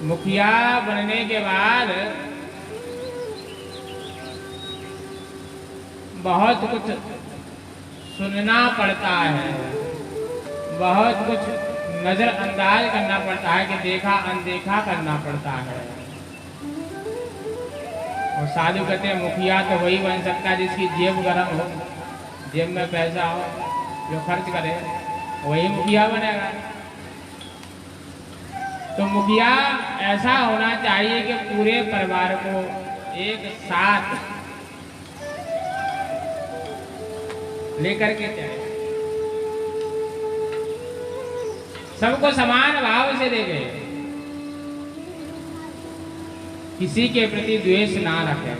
मुखिया बनने के बाद बहुत कुछ सुनना पड़ता है, बहुत कुछ नजरअंदाज करना पड़ता है कि देखा अनदेखा करना पड़ता है। और साधु कहते हैं मुखिया तो वही बन सकता है जिसकी जेब गर्म हो, जेब में पैसा हो, जो खर्च करे वही मुखिया बनेगा। तो मुखिया ऐसा होना चाहिए कि पूरे परिवार को एक साथ लेकर के चले, सबको समान भाव से देखे, किसी के प्रति द्वेष ना रखे।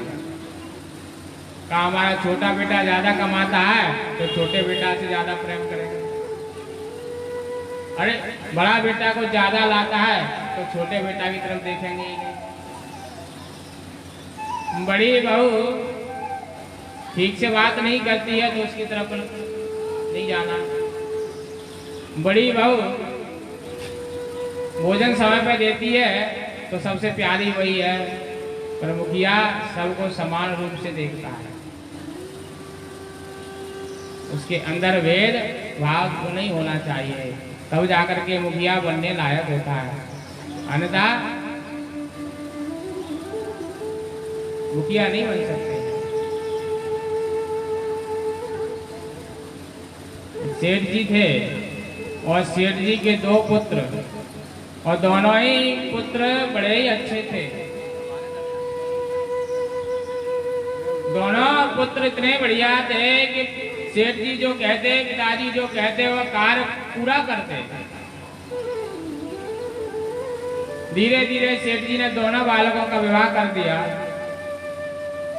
का हमारा छोटा बेटा ज्यादा कमाता है तो छोटे बेटा से ज्यादा प्रेम करेंगे, अरे बड़ा बेटा को ज्यादा लाता है तो छोटे बेटा की तरफ देखेंगे ही नहीं। बड़ी बहू ठीक से बात नहीं करती है तो उसकी तरफ नहीं जाना। बड़ी बहू भोजन समय पर देती है तो सबसे प्यारी वही है, पर मुखिया सबको समान रूप से देखता है, उसके अंदर भेद भाव को नहीं होना चाहिए, तब जाकर के मुखिया बनने लायक होता है। अन्यथा मुखिया नहीं बन सकते। सेठ जी थे और सेठ जी के दो पुत्र, और दोनों ही पुत्र बड़े ही अच्छे थे। दोनों पुत्र इतने बढ़िया थे कि सेठ जी जो कहते, पिताजी जो कहते वह कार्य पूरा करते। धीरे धीरे सेठ जी ने दोनों बालकों का विवाह कर दिया,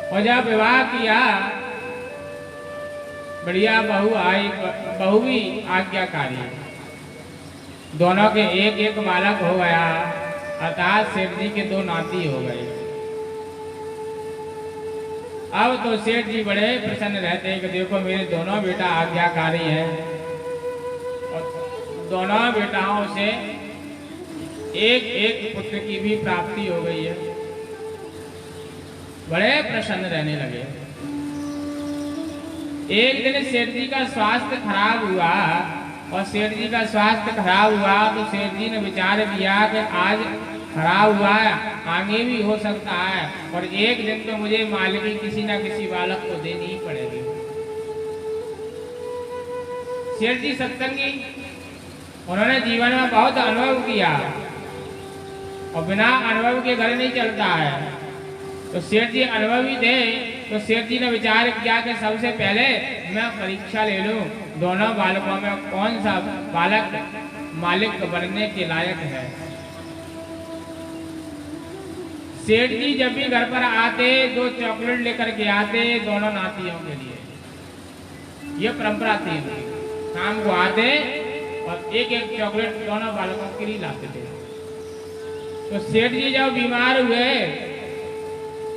और जब विवाह किया बढ़िया बहू आई, बहू भी आज्ञाकारी, दोनों के एक एक बालक हो गया, अर्थात सेठ जी के दो नाती हो गए। अब तो सेठ जी बड़े प्रसन्न रहते हैं कि देखो मेरे दोनों बेटा आज्ञाकारी हैं, और दोनों बेटाओं से एक एक पुत्र की भी प्राप्ति हो गई है। बड़े प्रसन्न रहने लगे। एक दिन सेठ जी का स्वास्थ्य खराब हुआ, और सेठ जी का स्वास्थ्य खराब हुआ तो सेठ जी ने विचार किया कि आज खराब हुआ है, आगे भी हो सकता है, और एक दिन तो मुझे मालिकी किसी न किसी बालक को देनी ही पड़ेगी। सेठ जी सत्संगी, उन्होंने जीवन में बहुत अनुभव किया, और बिना अनुभव के घर नहीं चलता है। तो सेठ जी अनुभवी थे, तो सेठ जी ने विचार किया कि सबसे पहले मैं परीक्षा ले लूं, दोनों बालकों में कौन सा बालक मालिक बनने के लायक है। सेठ जी जब भी घर पर आते दो चॉकलेट लेकर के आते दोनों नातियों के लिए, ये परंपरा थी। शाम को आते और एक एक चॉकलेट दोनों बालकों के लिए लाते थे। तो सेठ जी जब बीमार हुए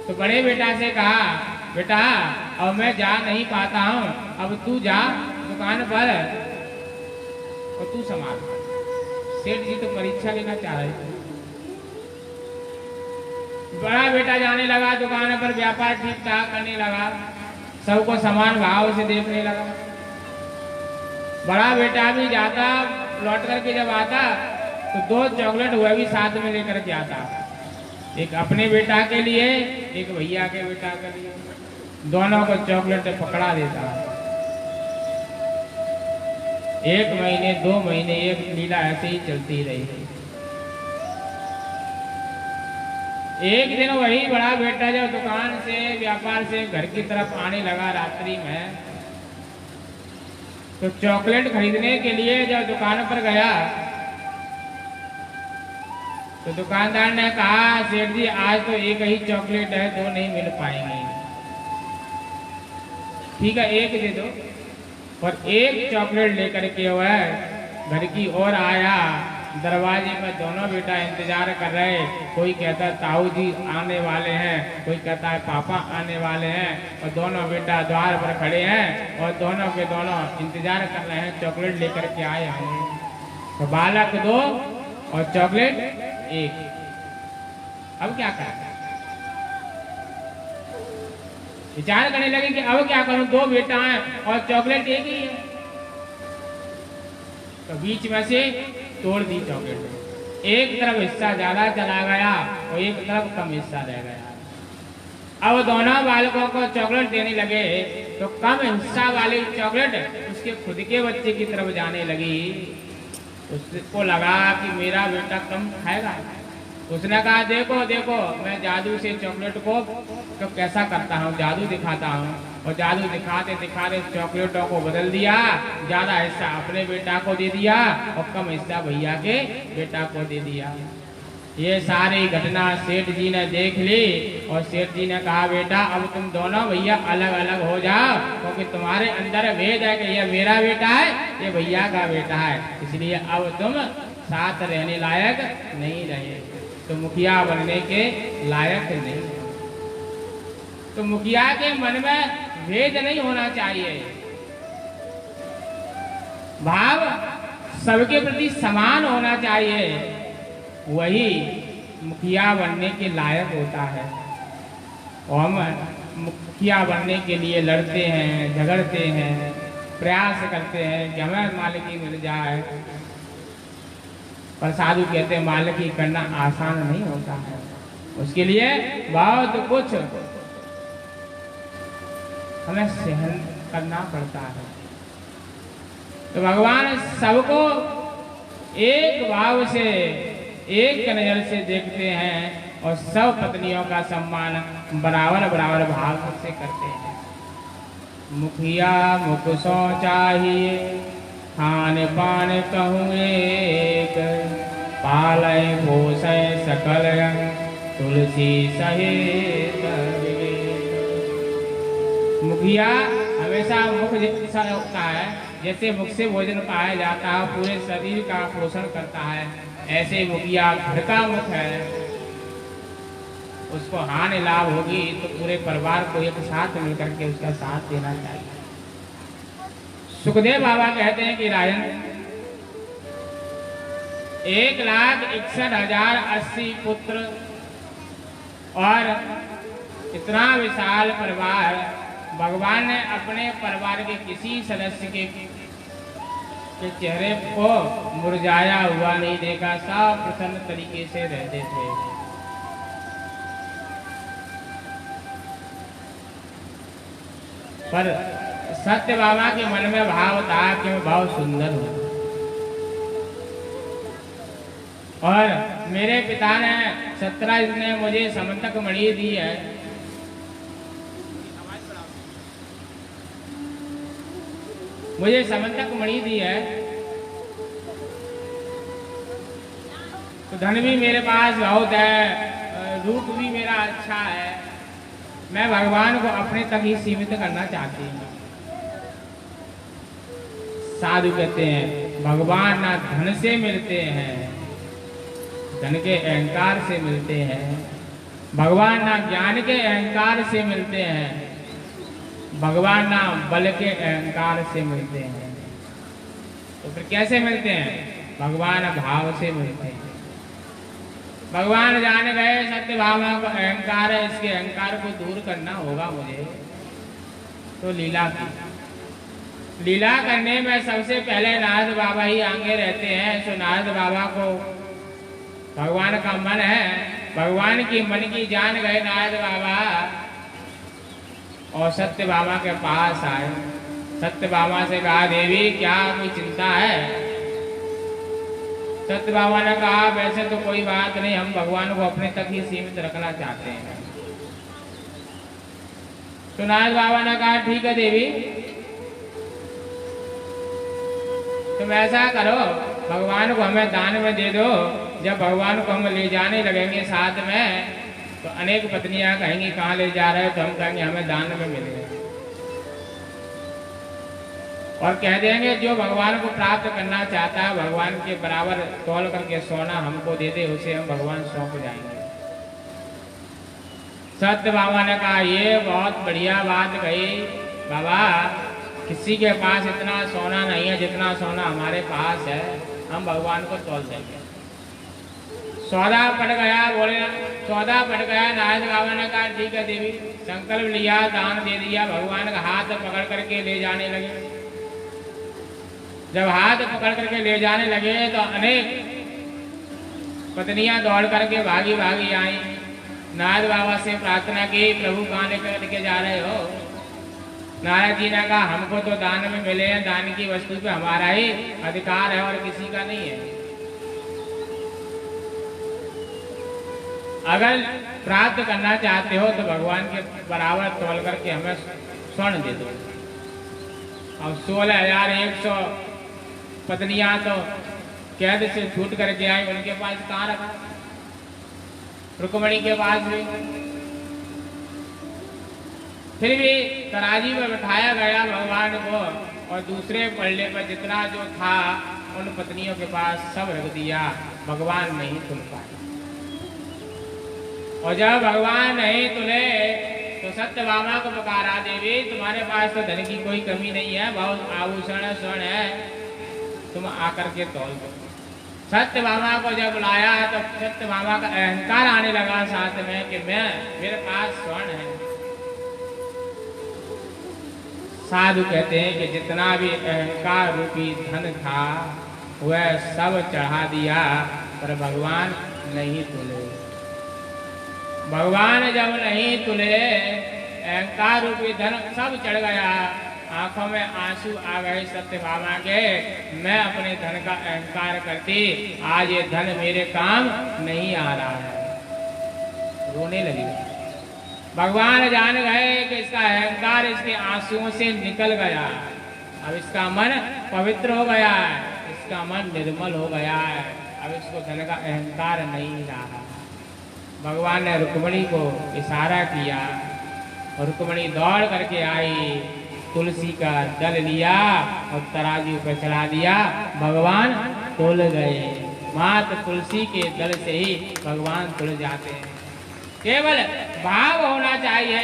तो बड़े बेटा से कहा, बेटा अब मैं जा नहीं पाता हूँ, अब तू जा दुकान पर और तू संभाल। सेठ जी तो परीक्षा लेना चाह रहे थे। बड़ा बेटा जाने लगा दुकान पर, व्यापार ठीक ठाक करने लगा, सबको समान भाव से देखने लगा। बड़ा बेटा भी जाता, लौट करके जब आता तो दो चॉकलेट वह भी साथ में लेकर के आता, एक अपने बेटा के लिए, एक भैया के बेटा के लिए। दोनों को चॉकलेट पकड़ा देता। 1 महीने 2 महीने एक लीला ऐसे ही चलती रही। एक दिन वही बड़ा बेटा जब दुकान से व्यापार से घर की तरफ आने लगा रात्रि में, तो चॉकलेट खरीदने के लिए जब दुकान पर गया तो दुकानदार ने कहा, सेठ जी आज तो एक ही चॉकलेट है, दो नहीं मिल पाएंगे। ठीक है एक दे दो। और एक चॉकलेट लेकर के वह घर की ओर आया। दरवाजे में दोनों बेटा इंतजार कर रहे, कोई कहता है ताऊ जी आने वाले हैं, कोई कहता है पापा आने वाले हैं, और दोनों बेटा द्वार पर खड़े हैं और दोनों के दोनों इंतजार कर रहे हैं, चॉकलेट लेकर के आए होंगे। तो बालक 2 और चॉकलेट 1। अब क्या करें? विचार करने लगे कि अब क्या करूं, दो बेटा हैं और चॉकलेट एक ही है। तो बीच में से तोड़ दी चॉकलेट, एक तरफ हिस्सा ज्यादा चला गया और एक तरफ कम हिस्सा रह गया। अब दोनों बालकों को चॉकलेट देने लगे तो कम हिस्सा वाली चॉकलेट उसके खुद के बच्चे की तरफ जाने लगी। उसको लगा कि मेरा बेटा कम खाएगा। उसने कहा देखो देखो मैं जादू से चॉकलेट को तो कैसा करता हूँ, जादू दिखाता हूँ। और जादू दिखाते दिखाते चॉकलेटों को बदल दिया, ज्यादा हिस्सा अपने बेटा को दे दिया और कम हिस्सा भैया के बेटा को दे दिया। ये सारी घटना सेठ जी ने देख ली और सेठ जी ने कहा बेटा अब तुम दोनों भैया अलग अलग हो जाओ, क्योंकि तुम्हारे अंदर भेद है कि ये मेरा बेटा है, ये भैया का बेटा है, इसलिए अब तुम साथ रहने लायक नहीं रहे, तो मुखिया बनने के लायक नहीं। तो मुखिया के मन में भेद नहीं होना चाहिए, भाव सबके प्रति समान होना चाहिए, वही मुखिया बनने के लायक होता है। और हम मुखिया बनने के लिए लड़ते हैं, झगड़ते हैं, प्रयास करते हैं कि हमें मालिकी मिल जाए, पर साधु कहते हैं मालिकी करना आसान नहीं होता है, उसके लिए बहुत कुछ हमें सहन करना पड़ता है। तो भगवान सबको एक भाव से एक नजर से देखते हैं और सब पत्नियों का सम्मान बराबर बराबर भाव से करते हैं। मुखिया मुख सो चाहिए, खान पान कहूँ एक, पालय पोषय सकल तुलसी सहित विवेक। मुखिया हमेशा मुख जैसा होता है, जैसे मुख से भोजन पाया जाता है, पूरे शरीर का पोषण करता है, ऐसे मुखिया घर का मुख है, उसको हानि लाभ होगी तो पूरे परिवार को एक साथ मिलकर के उसका साथ देना चाहिए। सुखदेव बाबा कहते हैं कि राजन 1,61,080 पुत्र और इतना विशाल परिवार, भगवान ने अपने परिवार के किसी सदस्य के चेहरे को मुरझाया हुआ नहीं देखा, सब प्रसन्न तरीके से रहते थे। पर सत्य बाबा के मन में भाव था कि मैं बहुत सुंदर हूं, और मेरे पिता ने 17 ने मुझे समंतक मणि दी है, मुझे समंतक मणि दी है, तो धन भी मेरे पास बहुत है, रूप भी मेरा अच्छा है, मैं भगवान को अपने तक ही सीमित करना चाहती हूँ। साधु कहते हैं भगवान ना धन से मिलते हैं, धन के अहंकार से मिलते हैं, भगवान ना ज्ञान के अहंकार से मिलते हैं, भगवान ना बल के अहंकार से मिलते हैं। तो फिर कैसे मिलते हैं? भगवान भाव से मिलते हैं। भगवान जान गए सत्य भाव को अहंकार है, इसके अहंकार को दूर करना होगा मुझे, तो लीला की। लीला करने में सबसे पहले नारद बाबा ही आगे रहते हैं। तो नारद बाबा को भगवान का मन है, भगवान की मन की जान गए नारद बाबा, और सत्य बाबा के पास आए। सत्य बाबा से कहा देवी क्या कोई चिंता है? सत्य बाबा ने कहा वैसे तो कोई बात नहीं, हम भगवान को अपने तक ही सीमित रखना चाहते हैं। तो नारद बाबा ने कहा ठीक है देवी, तुम ऐसा करो भगवान को हमें दान में दे दो, जब भगवान को हम ले जाने लगेंगे साथ में तो अनेक पत्नियां कहेंगी कहाँ ले जा रहे हो, तो हम कहेंगे हमें दान में मिले, और कह देंगे जो भगवान को प्राप्त करना चाहता है भगवान के बराबर तौल करके सोना हमको दे दे, उसे हम भगवान सौंप जाएंगे। सत्य बाबा ने कहा ये बहुत बढ़िया बात कही बाबा, किसी के पास इतना सोना नहीं है जितना सोना हमारे पास है, हम भगवान को तौल देंगे। सौदा पड़ गया, बोले सौदा पड़ गया। नारद बाबा ने कहा ठीक है देवी, संकल्प लिया, दान दे दिया। भगवान का हाथ पकड़ करके ले जाने लगे। जब हाथ पकड़ करके ले जाने लगे तो अनेक पत्नियां दौड़ करके भागी भागी आई। नारद बाबा से प्रार्थना की, प्रभु कहाँ लेकर जा रहे हो? नारद जी ने कहा हमको तो दान में मिले हैं, दान की वस्तु पे हमारा ही अधिकार है और किसी का नहीं है। अगर प्राप्त करना चाहते हो तो भगवान के बराबर तोल करके हमें स्वर्ण दे दो। अब 16,100 पत्नियां तो कैद से छूट करके आई, उनके पास कहाँ रखा? रुक्मणी के पास भी। फिर भी तराजी में बैठाया गया भगवान को, और दूसरे पल्ले पर जितना जो था उन पत्नियों के पास सब रख दिया। भगवान नहीं तुल पाए। और जब भगवान नहीं तुले तो सत्यभामा को पुकारा, देवी तुम्हारे पास तो धन की कोई कमी नहीं है, बहुत आभूषण स्वर्ण है, तुम आकर के तौल दो। सत्यभामा को जब लाया तो सत्यभामा का अहंकार आने लगा साथ में कि मेरे पास स्वर्ण है। साधु कहते हैं कि जितना भी अहंकार रूपी धन था वह सब चढ़ा दिया, पर भगवान नहीं तुले। भगवान जब नहीं तुले, अहंकार रूपी धन सब चढ़ गया। आंखों में आंसू आ गए सत्यभामा के, मैं अपने धन का अहंकार करती, आज ये धन मेरे काम नहीं आ रहा है। रोने लगी। भगवान जान गए कि इसका अहंकार इसके आंसुओं से निकल गया। अब इसका मन पवित्र हो गया है, इसका मन निर्मल हो गया है। अब इसको धन का अहंकार नहीं रहा। भगवान ने रुक्मणी को इशारा किया और रुक्मणी दौड़ करके आई, तुलसी का दल लिया और तराजू पर चढ़ा दिया। भगवान तोल गए। मात्र तुलसी के दल से ही भगवान तुल जाते हैं। केवल भाव होना चाहिए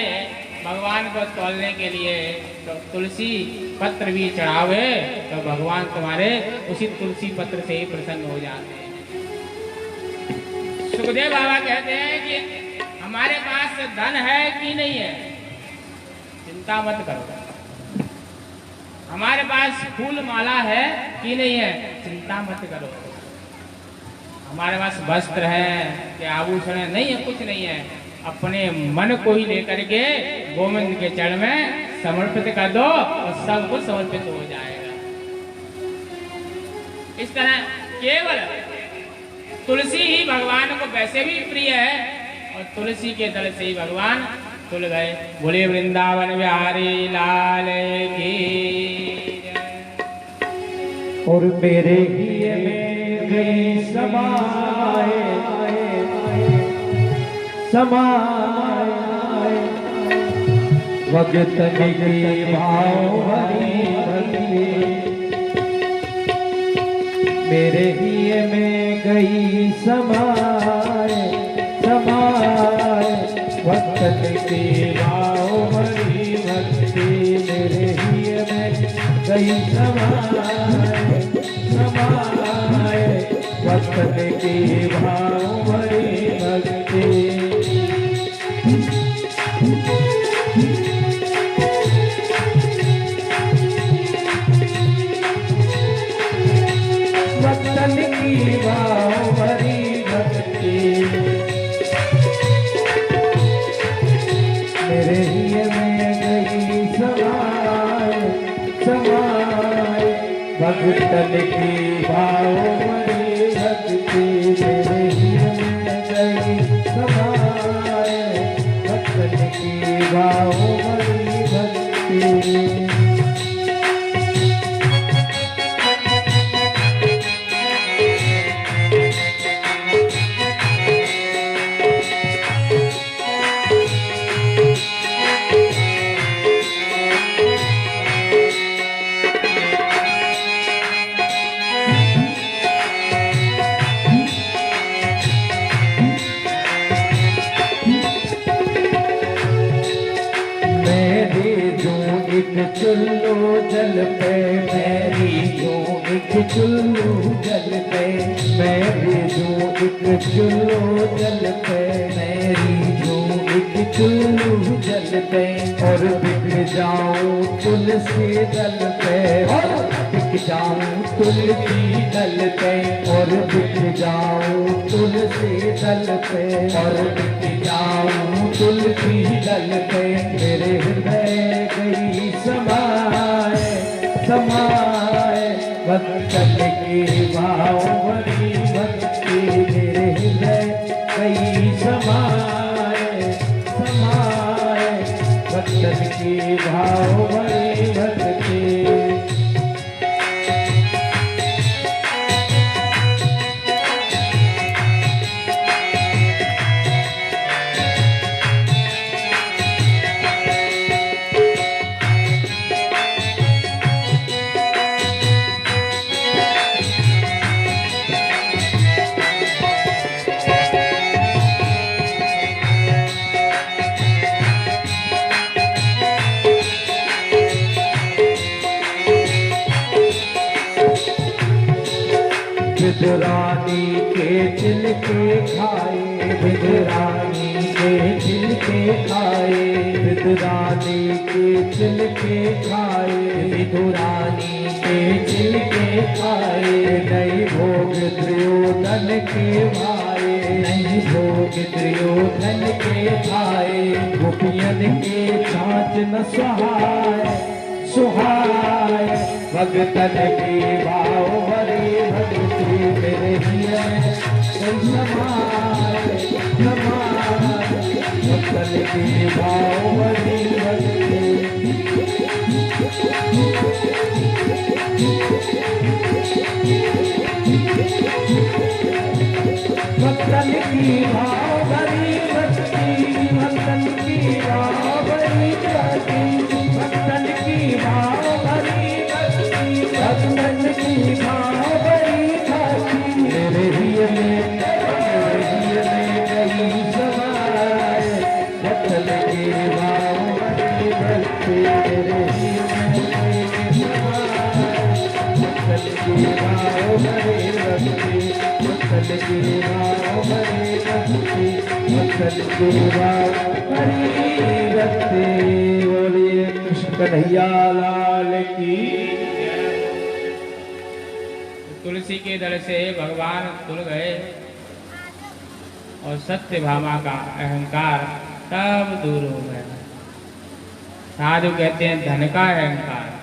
भगवान को तोलने के लिए। तो तुलसी पत्र भी चढ़ावे तो भगवान तुम्हारे उसी तुलसी पत्र से ही प्रसन्न हो जाते हैं। सुखदेव बाबा कहते हैं कि हमारे पास धन है कि नहीं है, चिंता मत करो। हमारे पास फूल माला है कि नहीं है, चिंता मत करो। हमारे पास वस्त्र है कि आभूषण है, नहीं है, कुछ नहीं है। अपने मन को ही लेकर के गोविंद के चरण में समर्पित कर दो और सब कुछ समर्पित हो जाएगा। इस तरह केवल तुलसी ही भगवान को वैसे भी प्रिय है और तुलसी के दल से ही भगवान तुल गए। बोले वृंदावन बिहारी लाल की। और मेरे ही में गई समाए भगत के भाव हरि भक्ति। मेरे ही में गई समाए भक्त के भाव हरि भक्ति। मेरे ही में गई समाए भक्त के भाव हरि भक्ति। भक्तन की भाव हरि भक्ति। मेरे ही में गई समाए भक्तन की भाव हरि भक्ति। मेरे ही में गई समाए भक्तन की भाव हरि भक्ति। चुल्लू जल पे मेरी जो एक चुल्लू जल पे, मैं भी जो एक चुल्लू जल पे, मेरी जो एक चुल्लू जल पे, और बिक जाऊं तुलसी दल पे, और बिक जाऊं तुलसी दल पे, और बिक जाऊं तुलसी दल पे, और बिक जाऊं तुलसी दल पे, मेरे हृदय गई समाए समाए, भक्तन की भाव भरी भक्ति, मेरे हृदय गई समाए समाए, भक्तन की भाव भरी भक्ति। विदुरानी के छिलके खाए, विदुरानी के छिलके खाए, विदुरानी के छिलके खाए, विदुरानी के छिलके खाए, नहीं भोग दुर्योधन के भाए, नहीं भोग दुर्योधन के भाए, गोपियन के छाछ न सुहाए सुहाए, भगतन की भाव भरी भक्ति, मेरे हृदय समाए समाए, भगतन की भाव भरी भक्ति। भक्तन की भाव भरी भक्ति, भक्तन की भाव भरी भक्ति, भक्तन की भाव भरी भक्ति, भक्तन की भाव भरी भक्ति, मेरे हृदय गई समाए, भक्तन की भाव भरी भक्ति, मेरे हृदय गई समाए, भक्तन की भाव भरी भक्ति, भक्तन की भाव भरी भक्ति, भक्तन की भाव भरी भक्ति। बोलिए कृष्ण कन्हैया लाल की। तुलसी के दल से भगवान तुल गए और सत्य भामा का अहंकार तब दूर हो गया। साधु कहते हैं धन का अहंकार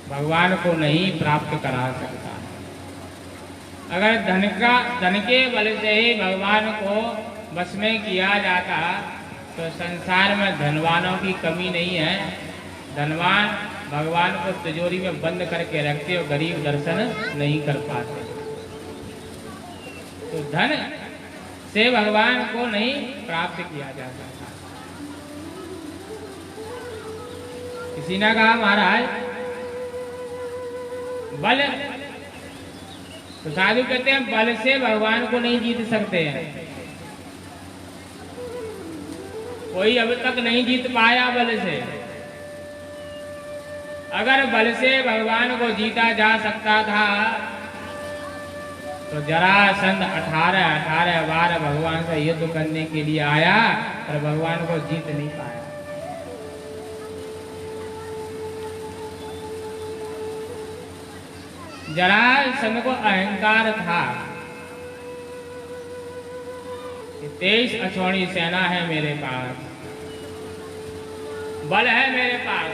भगवान को नहीं प्राप्त करा सकता। अगर धन के बल से ही भगवान को बस में किया जाता तो संसार में धनवानों की कमी नहीं है। धनवान भगवान को तिजोरी में बंद करके रखते और गरीब दर्शन नहीं कर पाते। तो धन से भगवान को नहीं प्राप्त किया जा सकता। किसी ने कहा महाराज बल, तो साधु कहते हैं बल से भगवान को नहीं जीत सकते हैं। कोई अब तक नहीं जीत पाया बल से। अगर बल से भगवान को जीता जा सकता था तो जरासंध 18 बार भगवान से युद्ध करने के लिए आया पर भगवान को जीत नहीं पाया। जरासंध को अहंकार था कि 23 अक्षौणी सेना है मेरे पास, बल है मेरे पास,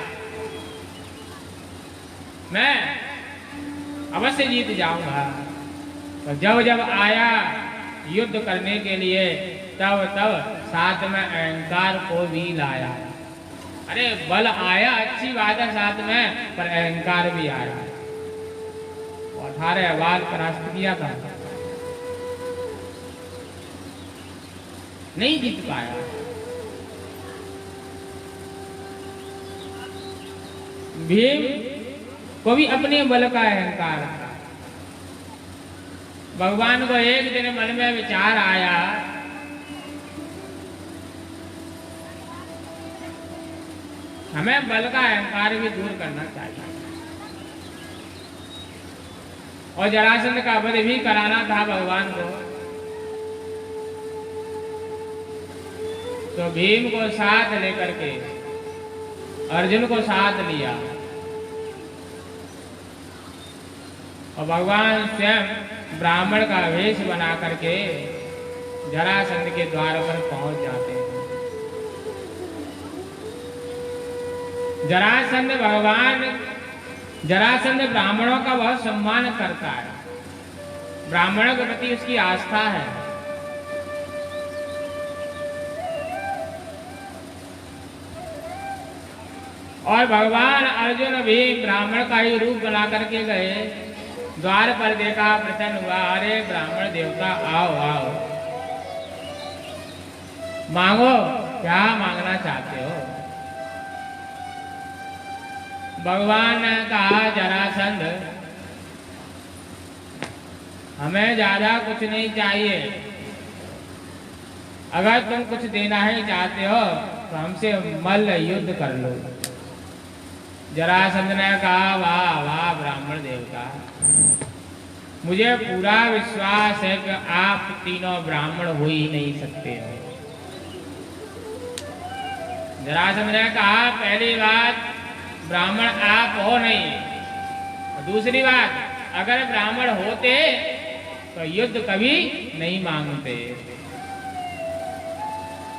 मैं अवश्य जीत जाऊंगा। तो जब जब आया युद्ध करने के लिए तब तब साथ में अहंकार को भी लाया। अरे बल आया अच्छी बात है साथ में, पर अहंकार भी आया। 18 बार परास्त किया था, नहीं जीत पाया। भीम को भी अपने बल का अहंकार था। भगवान को एक दिन मन में विचार आया हमें बल का अहंकार भी दूर करना चाहिए। और जरासंध का वध भी कराना था भगवान को। तो भीम को साथ लेकर के अर्जुन को साथ लिया और भगवान स्वयं ब्राह्मण का वेश बना करके जरासंध के द्वार पर पहुंच जाते हैं। जरासंध ब्राह्मणों का बहुत सम्मान करता है, ब्राह्मणों के प्रति उसकी आस्था है। और भगवान अर्जुन भी ब्राह्मण का ही रूप बना करके गए, द्वार पर देखा, प्रसन्न हुआ, अरे ब्राह्मण देवता आओ आओ, मांगो, क्या मांगना चाहते हो। भगवान ने कहा, जरासंध हमें ज्यादा कुछ नहीं चाहिए, अगर तुम कुछ देना ही चाहते हो तो हमसे मल्ल युद्ध कर लो। जरासंध ने कहा, वाह वाह ब्राह्मण देवता, मुझे पूरा विश्वास है कि आप तीनों ब्राह्मण हो ही नहीं सकते हो। जरासंध ने कहा, पहली बात ब्राह्मण आप हो नहीं, और दूसरी बात अगर ब्राह्मण होते तो युद्ध कभी नहीं मांगते।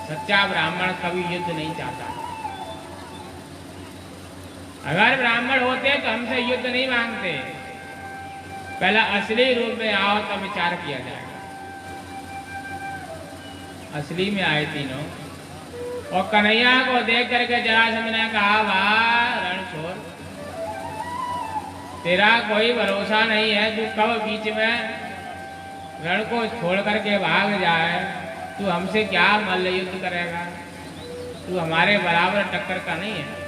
सच्चा ब्राह्मण कभी युद्ध नहीं चाहता। अगर ब्राह्मण होते तो हमसे युद्ध नहीं मांगते, पहला असली रूप में आओ तो विचार किया जाएगा। असली में आए तीनों, और कन्हैया को देख करके जरासंध ने कहा, वाह रणछोड़, तेरा कोई भरोसा नहीं है, तू कब बीच में रण को छोड़ करके भाग जाए। तू हमसे क्या मल्ल युद्ध करेगा, तू हमारे बराबर टक्कर का नहीं है।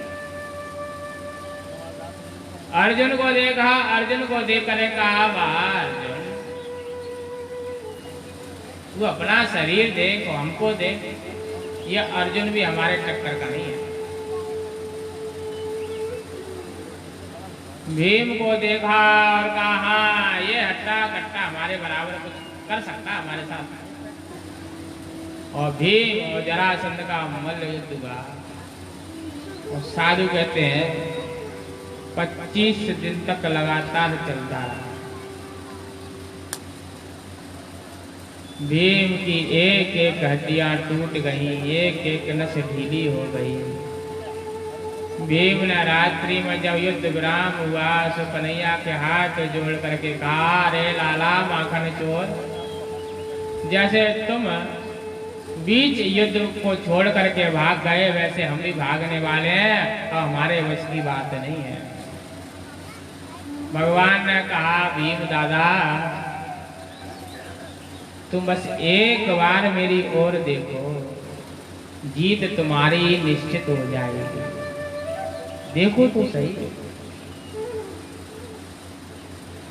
अर्जुन को देखा, अर्जुन को देख कर कहा, वाह अर्जुन, तू अपना शरीर देख, हमको देख, ये अर्जुन भी हमारे टक्कर का नहीं है। भीम को देखा और कहा, हाँ ये हट्टा कट्टा हमारे बराबर कुछ कर सकता हमारे साथ। और भीम और जरासंध का मल्ल युद्ध हुआ। और साधु कहते हैं 25 दिन तक लगातार चलता रहा। भीम की एक एक हड्डियां टूट गई, एक एक नस ढीली हो गई। भीम ने रात्रि में जब युद्ध विराम हुआ तो कन्हैया के हाथ जोड़ करके कहा, अरे लाला माखन चोर, जैसे तुम बीच युद्ध को छोड़ करके भाग गए वैसे हम भी भागने वाले हैं, और हमारे वश की बात नहीं है। भगवान ने कहा, भीम दादा तुम बस एक बार मेरी ओर देखो, जीत तुम्हारी निश्चित हो जाएगी। देखो तो सही।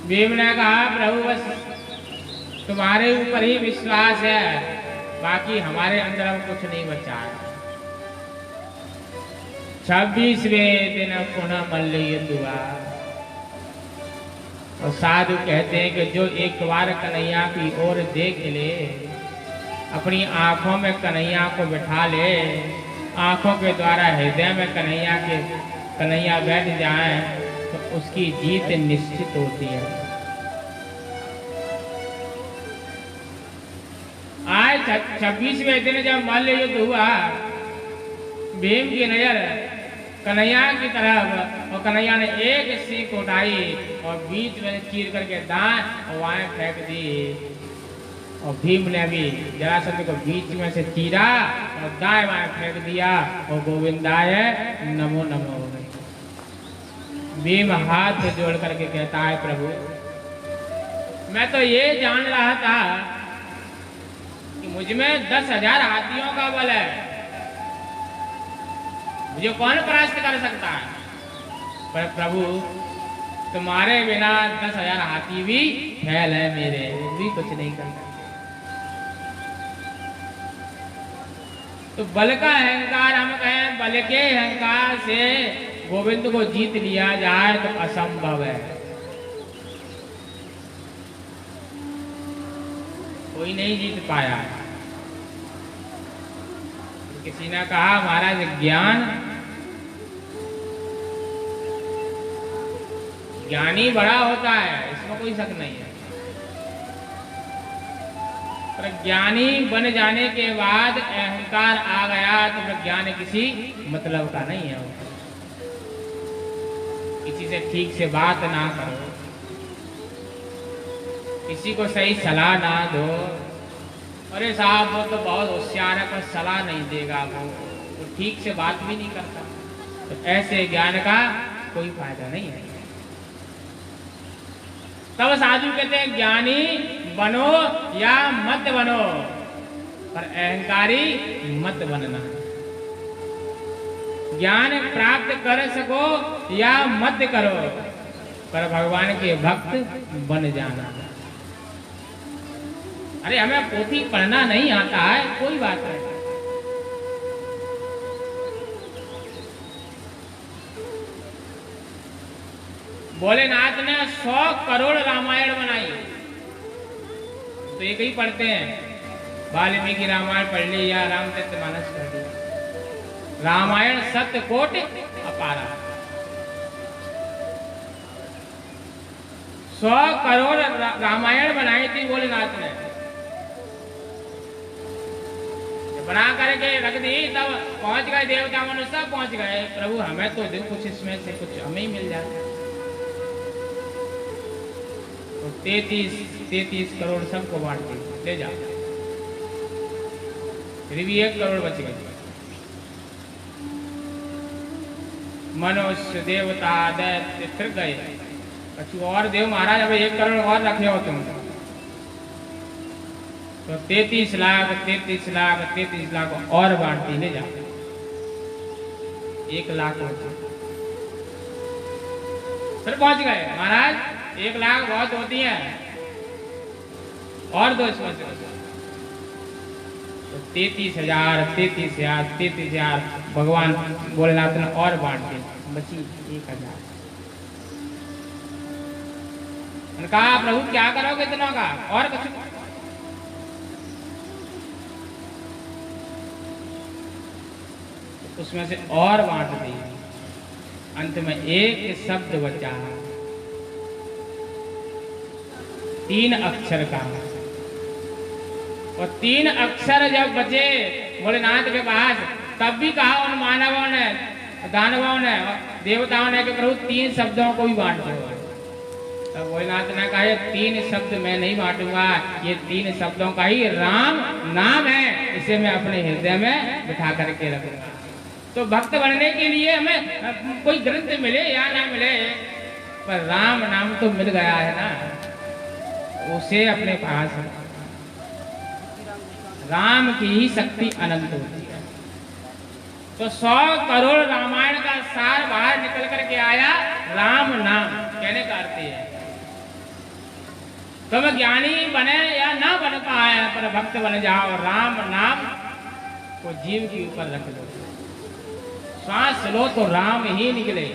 भीम ने कहा, प्रभु बस तुम्हारे ऊपर ही विश्वास है, बाकी हमारे अंदर अब कुछ नहीं बचा है। 26वें दिन पुनः मल्ल युद्ध हुआ। और साधु कहते हैं कि जो एक बार कन्हैया की ओर देख ले, अपनी आंखों में कन्हैया को बिठा ले, आंखों के द्वारा हृदय में कन्हैया बैठ जाए तो उसकी जीत निश्चित होती है। आज 26वें दिन जब मल्ल युद्ध हुआ, भीम की नजर कन्हैया की तरफ, और कन्हैया ने एक सीख उठाई और बीच में चीर करके दाएं और बाएं फेंक दी। और भीम ने भी जरासंध को बीच में से चीरा और दाएं बाएं फेंक दिया, और गोविंदाय नमो नमो हो गई। भीम हाथ जोड़ करके कहता है, प्रभु मैं तो ये जान रहा था कि मुझमें 10,000 हाथियों का बल है, मुझे कौन परास्त कर सकता है। पर प्रभु तुम्हारे बिना 10,000 हाथी भी फैल है मेरे, वो भी कुछ नहीं कर सकते। तो बल का अहंकार, हम कहें बल के अहंकार से गोविंद को जीत लिया जाए तो असंभव है। कोई नहीं जीत पाया। किसी ने कहा महाराज ज्ञानी बड़ा होता है, इसमें कोई शक नहीं है, पर ज्ञानी बन जाने के बाद अहंकार आ गया तो फिर ज्ञान किसी मतलब का नहीं है। किसी से ठीक से बात ना करो, किसी को सही सलाह ना दो। अरे साहब वो तो बहुत होशियार है, पर सलाह नहीं देगा, वो ठीक से बात भी नहीं करता, तो ऐसे ज्ञान का कोई फायदा नहीं है। तब साधु कहते हैं ज्ञानी बनो या मत बनो, पर अहंकारी मत बनना। ज्ञान प्राप्त कर सको या मत करो, पर भगवान के भक्त बन जाना। अरे हमें पोथी पढ़ना नहीं आता है, कोई बात नहीं, भोलेनाथ ने 100 करोड़ रामायण बनाई, तो एक ही पढ़ते हैं, वाल्मीकि रामायण पढ़ ली या रामचरितमानस पढ़ ली। रामायण सत्यकोट अपारा, 100 करोड़ रामायण बनाई थी भोलेनाथ ने, बना करके रख दी। तब पहुंच गए देवता मनुष्य, सब पहुंच गए, प्रभु हमें तो दो कुछ, इसमें से कुछ हमें ही मिल जाए। तो 33 करोड़ सबको बांट दी, ले जाओ। फिर भी 1 करोड़ बच गए। मनुष्य देवता दैत्य फिर गए, कछु और देव महाराज अब 1 करोड़ और रखे हो तुम, तो 33 लाख और बांट दी, ले जाओ। 1 लाख होते फिर पहुंच गए महाराज, 1 लाख बहुत होती है, और दो इसमें से। तो 33,000 भगवान भोलेनाथ ने और बांट दी, बची 1,000। कहा प्रभु क्या करोगे इतना का, और कुछ उसमें से और बांट दी। अंत में एक शब्द बचा, 3 अक्षर का, और 3 अक्षर जब बचे भोलेनाथ के पास, तब भी कहा उन मानवों ने, दानवों ने, देवताओं ने कि प्रभु 3 शब्दों को भी बांट दो। तब भोलेनाथ ने कहा 3 शब्द मैं नहीं बांटूंगा, ये 3 शब्दों का ही राम नाम है, इसे मैं अपने हृदय में बिठा करके रखूंगा। तो भक्त बनने के लिए हमें कोई ग्रंथ मिले या ना मिले, पर राम नाम तो मिल गया है ना, उसे अपने पास। राम की ही शक्ति अनंत होती है। तो 100 करोड़ रामायण का सार बाहर निकल करके आया, राम नाम कहने का अर्थ है। तुम ज्ञानी बने या ना बन पाए, पर भक्त बन जाओ, राम नाम को जीव के ऊपर रख लो। श्वास लो तो राम ही निकले,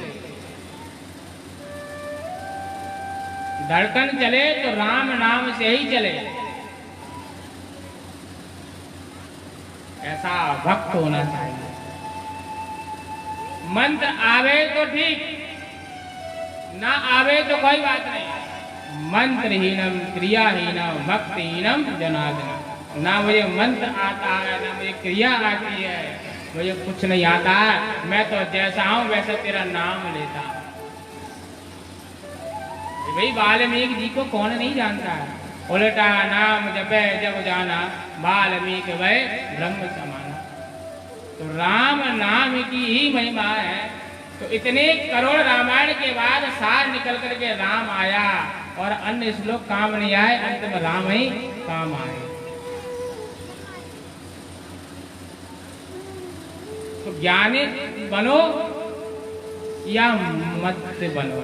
धड़कन चले तो राम नाम से ही चले। ऐसा भक्त होना चाहिए। मंत्र आवे तो ठीक, ना आवे तो कोई बात नहीं। मंत्रहीनम क्रियाहीनम भक्तिहीनम जनार्दन। ना मुझे मंत्र आता है, ना मुझे क्रिया आती है, मुझे कुछ नहीं आता है, मैं तो जैसा हूं वैसा तेरा नाम लेता हूं। भाई वाल्मीकि जी को कौन नहीं जानता है, उल्टा नाम जपे जब जाना, वाल्मीकि वै ब्रह्म समाना। तो राम नाम की ही महिमा है। तो इतने करोड़ रामायण के बाद सार निकल करके राम आया, और अन्य श्लोक काम नहीं आए, अंत में राम ही काम आए। तो ज्ञानी बनो या मत बनो,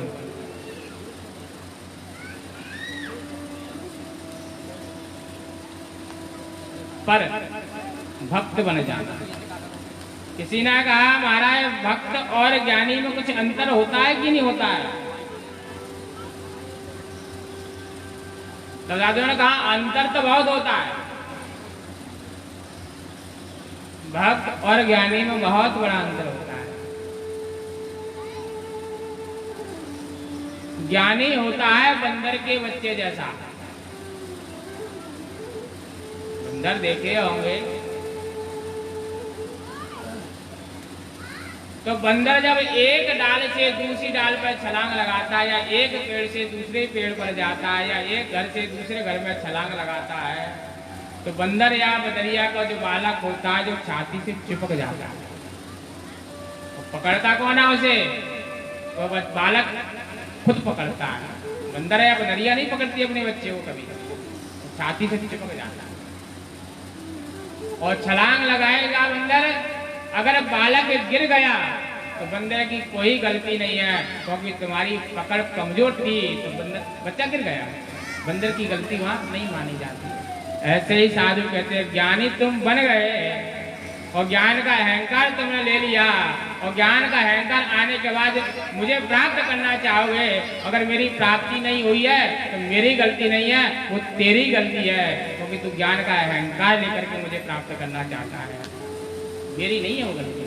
पर भक्त बन जाना। किसी ने कहा महाराज भक्त और ज्ञानी में कुछ अंतर होता है कि नहीं होता है? तो साधुओं ने कहा अंतर तो बहुत होता है, भक्त और ज्ञानी में बहुत बड़ा अंतर होता है। ज्ञानी होता है बंदर के बच्चे जैसा। बंदर देखे होंगे तो बंदर जब एक डाल से दूसरी डाल पर छलांग लगाता है, या एक पेड़ से दूसरे पेड़ पर जाता है, या एक घर से दूसरे घर में छलांग लगाता है, तो बंदर या बदरिया का जो बालक होता है जो छाती से चिपक जाता है, पकड़ता कौन है उसे? वो बालक खुद पकड़ता है। बंदर या बदरिया नहीं पकड़ती अपने बच्चे को कभी, छाती से चिपक जाता है। और छलांग लगाएगा बंदर, अगर बालक गिर गया तो बंदर की कोई गलती नहीं है, क्योंकि तुम्हारी पकड़ कमजोर थी तो बच्चा गिर गया, बंदर की गलती वहां नहीं मानी जाती। ऐसे ही साधु कहते हैं ज्ञानी तुम बन गए और ज्ञान का अहंकार तुमने ले लिया, और ज्ञान का अहंकार आने के बाद मुझे प्राप्त करना चाहोगे, अगर मेरी प्राप्ति नहीं हुई है तो मेरी गलती नहीं है, वो तेरी गलती है, क्योंकि तू ज्ञान का अहंकार लेकर के मुझे प्राप्त करना चाहता है, मेरी नहीं है वो गलती।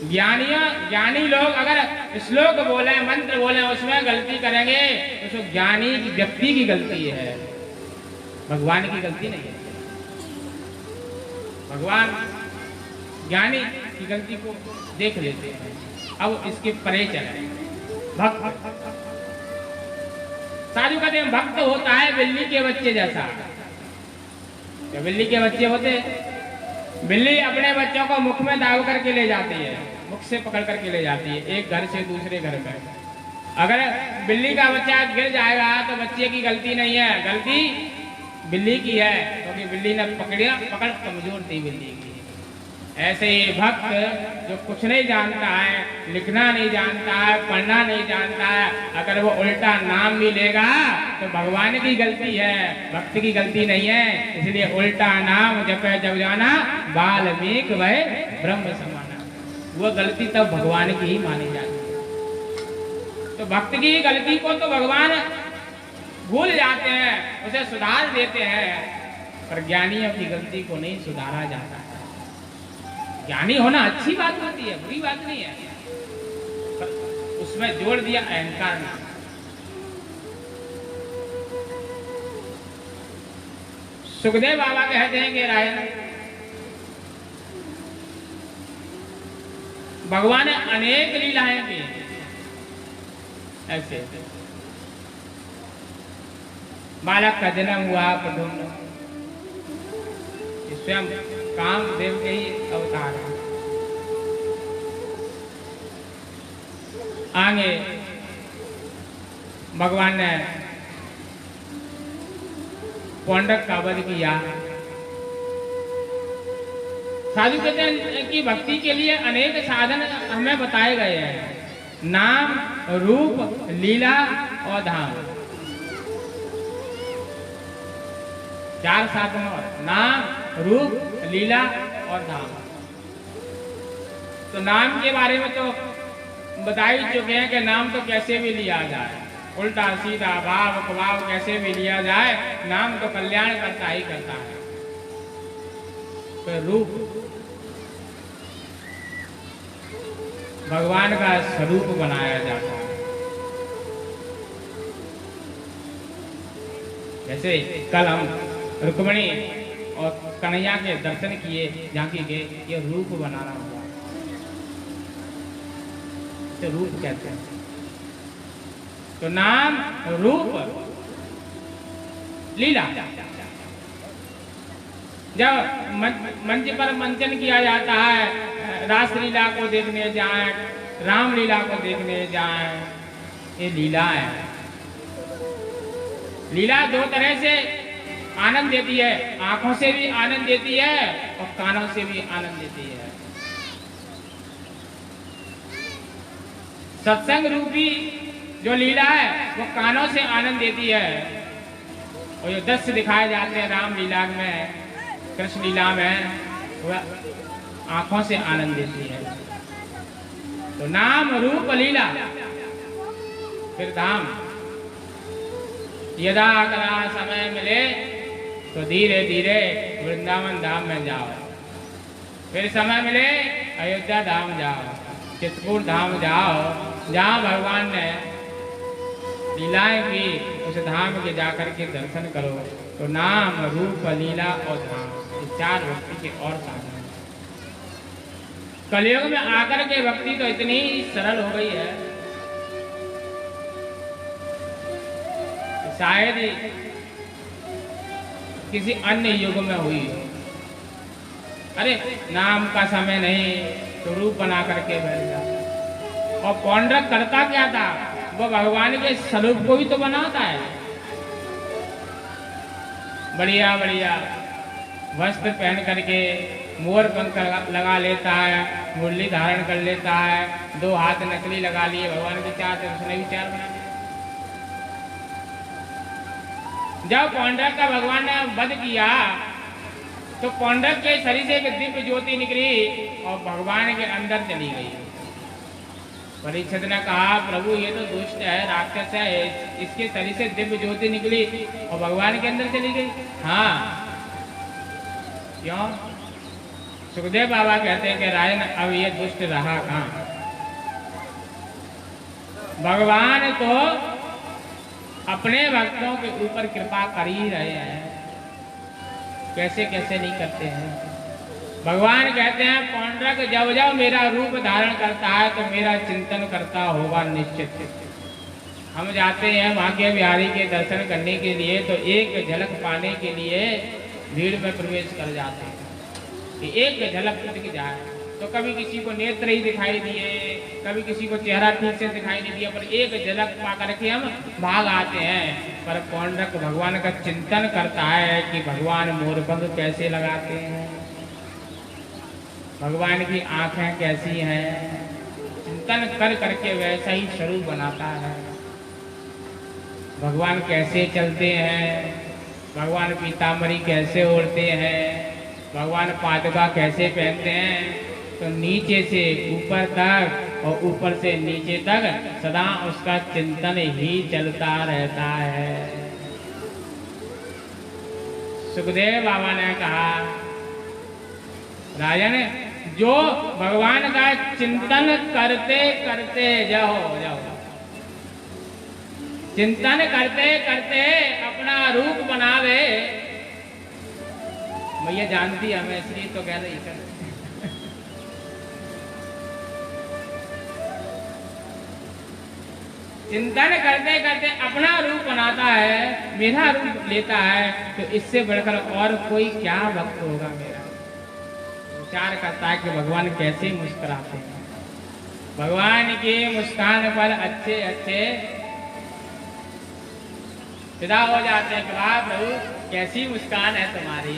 ज्ञानी लोग अगर श्लोक बोले मंत्र बोले उसमें गलती करेंगे तो ज्ञानी की व्यक्ति की गलती है, भगवान की गलती नहीं है। भगवान ज्ञानी की गलती को देख लेते हैं। अब इसके परे चले भक्त। साधु कहते हैं भक्त होता है बिल्ली के बच्चे जैसा। क्या बिल्ली के बच्चे होते? बिल्ली अपने बच्चों को मुख में दाव करके ले जाती है, मुख से पकड़ करके ले जाती है एक घर से दूसरे घर में। अगर बिल्ली का बच्चा गिर जाएगा तो बच्चे की गलती नहीं है, गलती बिल्ली की है, क्योंकि बिल्ली ने पकड़ कमजोर थी बिल्ली की। ऐसे ही भक्त जो कुछ नहीं जानता है, लिखना नहीं जानता है, पढ़ना नहीं जानता है, अगर वो उल्टा नाम भी लेगा तो भगवान की गलती है, भक्त की गलती नहीं है। इसलिए उल्टा नाम जपे जब जाना वाल्मीकि वह ब्रह्म समाना, वो गलती तब भगवान की ही मानी जाती है। तो भक्त की गलती को तो भगवान भूल जाते हैं, उसे सुधार देते हैं, पर ज्ञानियों की गलती को नहीं सुधारा जाता है। ज्ञानी होना अच्छी बात होती है, बुरी बात नहीं है, पर उसमें जोड़ दिया अहंकार ने। सुखदेव बाबा कहते हैं कि रायन भगवान ने अनेक लीलाएं की। ऐसे बालक का जन्म हुआ प्रद्युम्न, स्वयं कामदेव के ही अवतार है। आगे भगवान ने पौंडक का वध किया। साधु कहते हैं कि भक्ति के लिए अनेक साधन हमें बताए गए हैं, नाम, रूप, लीला और धाम। 4 साधन और नाम, रूप, लीला और धाम। तो नाम के बारे में तो बता ही चुके हैं कि नाम तो कैसे भी लिया जाए, उल्टा सीधा भाव उपभाव कैसे भी लिया जाए, नाम तो कल्याण करता ही करता है। तो रूप भगवान का स्वरूप बनाया जाता है। जैसे कल हम रुक्मिणी और कन्हैया के दर्शन किए, झांकी के, ये रूप बनाना हुआ, इसे रूप कहते हैं। तो नाम, रूप, लीला। जब मंच पर मंचन किया जाता है, रास लीला को देखने जाए, राम लीला को देखने जाए, ये लीला है। लीला 2 तरह से आनंद देती है, आंखों से भी आनंद देती है और कानों से भी आनंद देती है। सत्संग रूपी जो लीला है वो कानों से आनंद देती है, और जो दृश्य दिखाए जाते हैं राम लीला में, कृष्ण लीला में, वह आंखों से आनंद देती है। तो नाम, रूप, लीला, फिर धाम। यदा कदा समय मिले तो धीरे धीरे वृंदावन धाम में जाओ, फिर समय मिले अयोध्या धाम जाओ, चित्रकूट धाम जाओ, जहाँ भगवान ने लीलाएं की उस धाम के जाकर के दर्शन करो। तो नाम रूप लीला और धाम, ये चार भक्ति के और साधन। कलयुग में आकर के भक्ति तो इतनी सरल हो गई है, शायद ही किसी अन्य युग में हुई हो। अरे नाम का समय नहीं तो रूप बना करके बैठ जाता। और पौंड्रक करता क्या था, वो भगवान के स्वरूप को भी तो बनाता है। बढ़िया बढ़िया वस्त्र पहन करके मोर पंख लगा लेता है, मुरली धारण कर लेता है, 2 हाथ नकली लगा लिए, भगवान के 4 थे, उसने भी 4 बना दिए। जब पौंड्रक का भगवान ने वध किया तो पौंड्रक के शरीर से एक दिव्य ज्योति निकली और भगवान के अंदर चली गई। परीक्षित ने कहा, प्रभु ये तो दुष्ट है, राक्षस है, इसके शरीर से दिव्य ज्योति निकली और भगवान के अंदर चली गई। हाँ, क्यों? सुखदेव बाबा कहते हैं कि राजन अब ये दुष्ट रहा कहाँ। भगवान तो अपने भक्तों के ऊपर कृपा कर ही रहे हैं, कैसे कैसे नहीं करते हैं। भगवान कहते हैं पौंड्रक जब जब मेरा रूप धारण करता है तो मेरा चिंतन करता होगा निश्चित। हम जाते हैं वहाँ के बिहारी के दर्शन करने के लिए तो एक झलक पाने के लिए भीड़ में प्रवेश कर जाते हैं कि एक झलक दिख जाए। तो कभी किसी को नेत्र ही दिखाई दिए, कभी किसी को चेहरा ठीक से दिखाई नहीं दिया, पर एक झलक पा करके हम भाग आते हैं। पर पौंड्रक भगवान का चिंतन करता है कि भगवान मोरपंख कैसे लगाते हैं, भगवान की आंखें कैसी हैं, चिंतन कर करके वैसा ही स्वरूप बनाता है। भगवान कैसे चलते हैं, भगवान पीताम्बरी कैसे ओढ़ते हैं, भगवान पादुका कैसे पहनते हैं, तो नीचे से ऊपर तक और ऊपर से नीचे तक सदा उसका चिंतन ही चलता रहता है। सुखदेव बाबा ने कहा, राजन जो भगवान का चिंतन करते करते जाओ, चिंतन करते करते अपना रूप बनावे, मैया जानती है हमें इसलिए तो कह रही है। चिंतन करते करते अपना रूप बनाता है, मेरा रूप लेता है, तो इससे बढ़कर और कोई क्या भक्त होगा मेरा। विचार करता है कि भगवान कैसे मुस्कुराते हैं, भगवान के मुस्कान पर अच्छे अच्छे फिदा हो जाते हैं कि वाह प्रभु कैसी मुस्कान है तुम्हारी,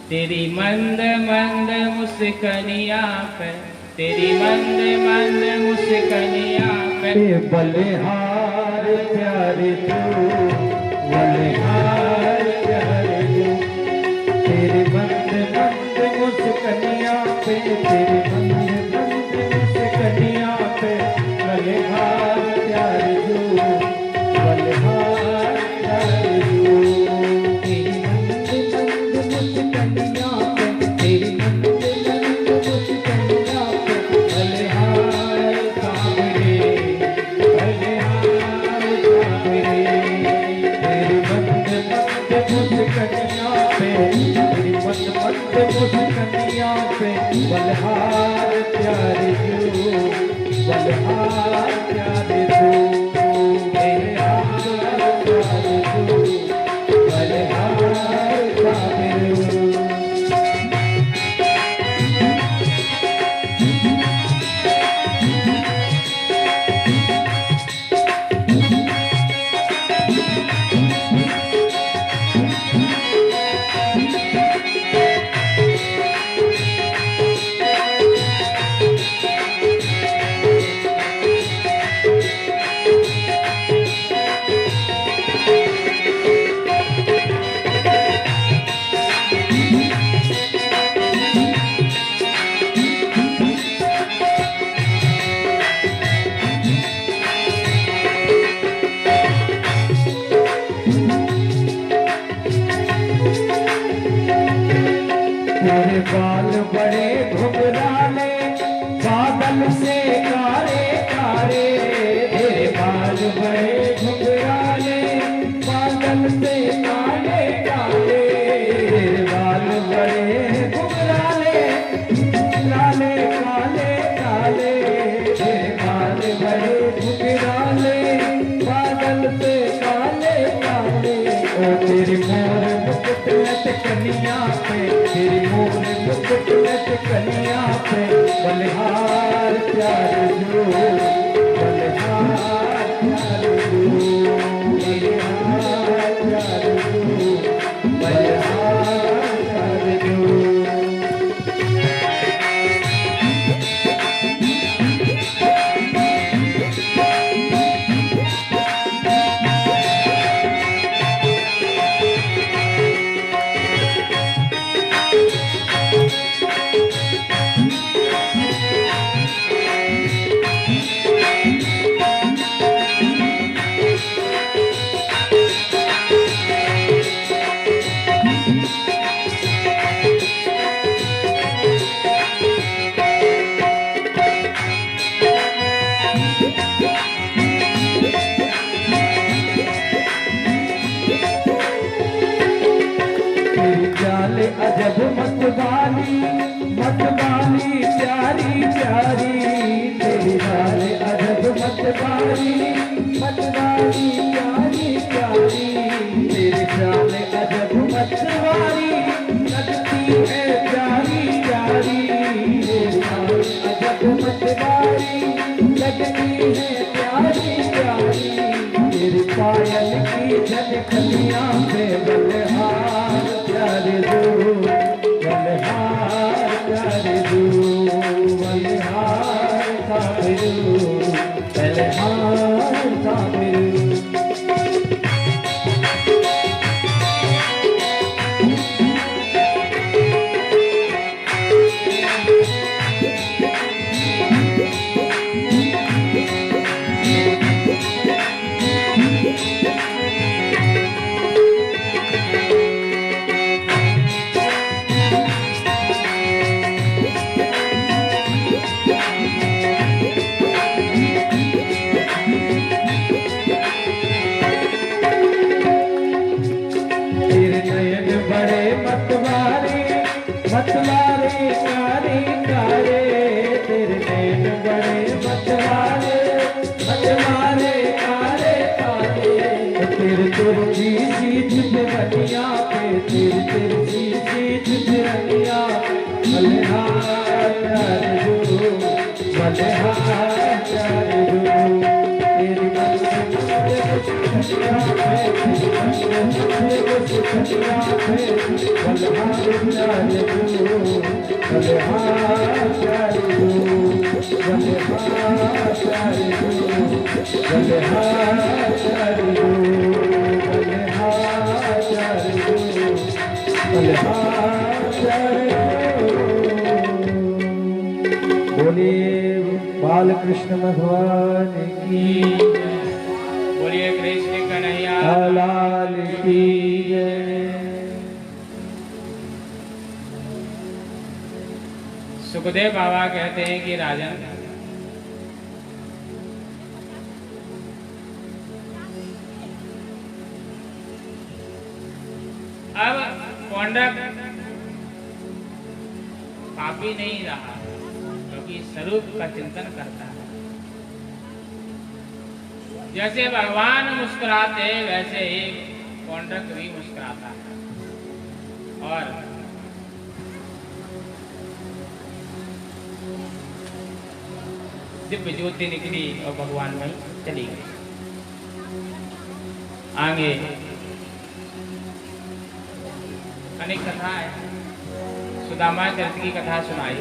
तेरी मंद मंद मुस्कनिया पे, तेरी मंद मंद मुस्कनिया पे, बलिहार प्यारे तू, बलिहार प्यारे तू, तेरी मंद मंद मुस्कनिया पे, तेरी मंद मंद मुस्कनिया पे, बलिहार प्यारे तू, बलिहार प्यारे तू, तेरी मंद मंद मुस्कनिया पे, तेरी मंद मंद मुस्कनिया पे, बलिहार सामने, बलिहार पे काले काले, ओ तेरी मोर मुकुट लटकनिया पे, तेरी मोर मुकुट लटकनिया पे, बलिहार प्यारे जो, बलिहार प्यारे जो, बलिहार प्यारे जो, बलिहार प्यारे जो। अजब मतवाली मतवाली प्यारी प्यारी, तेरी चाल अजब मतवाली मतवाली प्यारी प्यारी, तेरी चाल अजब मतवाली लगती है प्यारी प्यारी, तेरी चाल अजब मतवाली लगती है प्यारी प्यारी, तेरी पायल की झनखनियां पे बलिहार प्यारे दो, बलिहार प्यारे दो, बलिहार साबिरू, बलिहार साबिरू। मतवारे कारे कारे, तेरे नैन बड़े मतवारे मतवारे कारे कारे, तेरे तुरजी सी झुझरनिया पे, तेरे तुरजी सी झुझरनिया पे, बलिहार प्यारे जो, बलिहार प्यारे जो, तेरी सुखनिया पे, सुखनिया पे, बलिहार प्यारे जो, बलिहार प्यारे जो, बलिहार प्यारे जो, बलिहार प्यारे जो, बलिहार प्यारे जो, बलिहार प्यारे जो। बोलिए बाल कृष्ण भगवान की, बोलिए कृष्ण कन्हैया लाल की जय। सुखदेव बाबा कहते हैं कि राजन, अब पौंड्रक पापी नहीं रहा, क्योंकि स्वरूप का चिंतन करता है। जैसे भगवान मुस्कुराते वैसे ही पौंड्रक भी मुस्कुराता है, और दिव्य ज्योति निकली और भगवान में चली गई। आगे अनेक कथा है, सुदामा चरित्र की कथा सुनाई।